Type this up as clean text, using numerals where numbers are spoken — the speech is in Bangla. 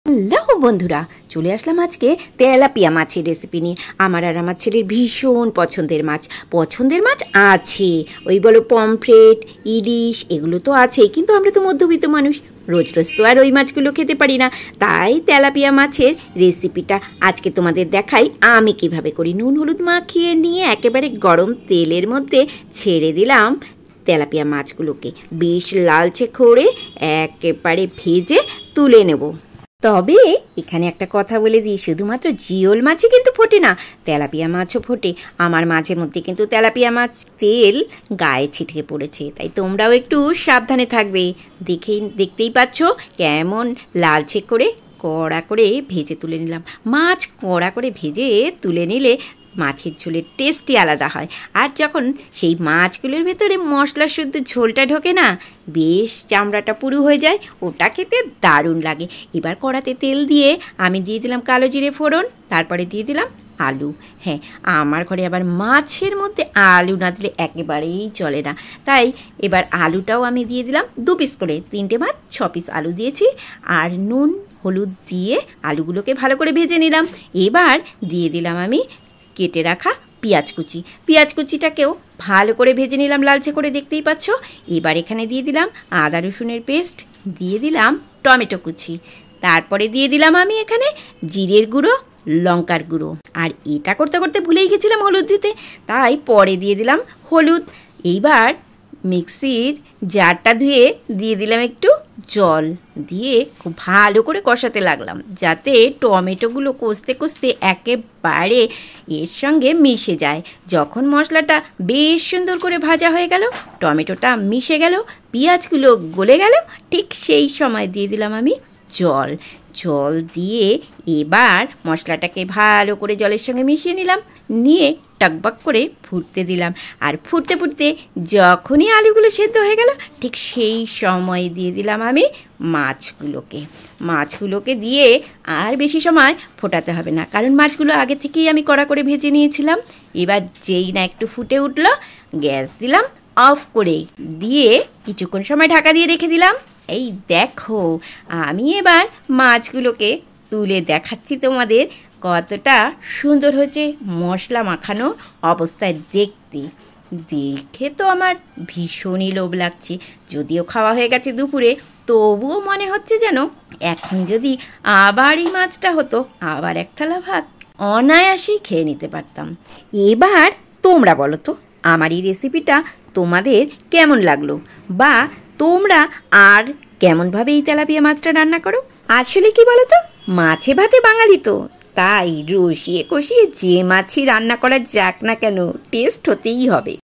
হ্যালো বন্ধুরা, চলে আসলাম আজকে তেলাপিয়া মাছের রেসিপি নিয়ে। আমার আর আমার ছেলের ভীষণ পছন্দের মাছ আছে। ওই বলো পমফ্রেট, ইলিশ, এগুলো তো আছে, কিন্তু আমরা তো মধ্যবিত্ত মানুষ, রোজ রোজ তো আর ওই মাছগুলো খেতে পারি না। তাই তেলাপিয়া মাছের রেসিপিটা আজকে তোমাদের দেখাই আমি কিভাবে করি। নুন হলুদ মাখিয়ে নিয়ে একেবারে গরম তেলের মধ্যে ছেড়ে দিলাম তেলাপিয়া মাছগুলোকে, বেশ লালচে করে একেবারে ভেজে তুলে নেব। তবে এখানে একটা কথা বলে দিই, শুধুমাত্র জিওল মাছই কিন্তু ফোটে না, তেলাপিয়া মাছও ফোটে। আমার মাঝে মধ্যে কিন্তু তেলাপিয়া মাছ তেল গায়ে ছিটকে পড়েছে, তাই তোমরাও একটু সাবধানে থাকবে। দেখতেই পাচ্ছ কেমন লালচে করে কড়া করে ভেজে তুলে নিলাম। মাছ কড়া করে ভেজে তুলে নিলে মাছের ঝোলের টেস্টই আলাদা হয়। আর যখন সেই মাছগুলোর ভেতরে মশলা শুদ্ধ ঝোলটা ঢোকে না, বেশ চামড়াটা পুরু হয়ে যায়, ওটা খেতে দারুণ লাগে। এবার কড়াতে তেল দিয়ে আমি দিয়ে দিলাম কালো জিরে ফোড়ন, তারপরে দিয়ে দিলাম আলু। হ্যাঁ, আমার ঘরে আবার মাছের মধ্যে আলু না দিলে একেবারেই চলে না, তাই এবার আলুটাও আমি দিয়ে দিলাম 2 পিস করে, 3টে মাছ 6 পিস আলু দিয়েছি। আর নুন হলুদ দিয়ে আলুগুলোকে ভালো করে ভেজে নিলাম। এবার দিয়ে দিলাম আমি কেটে রাখা পেঁয়াজ কুচিটাকেও ভালো করে ভেজে নিলাম লালচে করে, দেখতেই পাচ্ছ। এবার এখানে দিয়ে দিলাম আদা রসুনের পেস্ট, দিয়ে দিলাম টমেটো কুচি, তারপরে দিয়ে দিলাম আমি এখানে জিরের গুঁড়ো, লঙ্কার গুঁড়ো। আর এটা করতে করতে ভুলেই গেছিলাম হলুদ দিতে, তাই পরে দিয়ে দিলাম হলুদ। এইবার মিক্সির জারটা ধুয়ে দিয়ে দিলাম একটু জল, দিয়ে খুব ভালো করে কষাতে লাগলাম, যাতে টমেটোগুলো কষতে কষতে একেবারে এর সঙ্গে মিশে যায়। যখন মশলাটা বেশ সুন্দর করে ভাজা হয়ে গেল, টমেটোটা মিশে গেল, পেঁয়াজগুলো গলে গেল, ঠিক সেই সময় দিয়ে দিলাম আমি জল দিয়ে এবার মশলাটাকে ভালো করে জলের সঙ্গে মিশিয়ে নিলাম, নিয়ে টকবক করে ফুটতে দিলাম। আর ফুটতে ফুটতে যখনই আলুগুলো সেদ্ধ হয়ে গেল, ঠিক সেই সময় দিয়ে দিলাম আমি মাছগুলোকে দিয়ে আর বেশি সময় ফোটাতে হবে না, কারণ মাছগুলো আগে থেকেই আমি কড়া করে ভেজে নিয়েছিলাম। এবার যেই না একটু ফুটে উঠল, গ্যাস দিলাম অফ করে, দিয়ে কিছুক্ষণ সময় ঢাকা দিয়ে রেখে দিলাম। এই দেখো, আমি এবার মাছগুলোকে তুলে দেখাচ্ছি তোমাদের কতটা সুন্দর হয়েছে মশলা মাখানো অবস্থায়। দেখে তো আমার ভীষণই লোভ লাগছে। যদিও খাওয়া হয়ে গেছে দুপুরে, তবুও মনে হচ্ছে যেন এখন যদি আবার এই মাছটা হতো, আবার এক থালা ভাত অনায়াসেই খেয়ে নিতে পারতাম। এবার তোমরা বলো তো, আমার এই রেসিপিটা তোমাদের কেমন লাগলো, বা তোমরা আর কেমনভাবে এই তেলাপিয়া মাছটা রান্না করো। আসলে কি বলো তো, মাছে ভাতে বাঙালি তো, তাই রসিয়ে কষিয়ে যে মাছই রান্না করা যাক না কেন, টেস্ট হতেই হবে।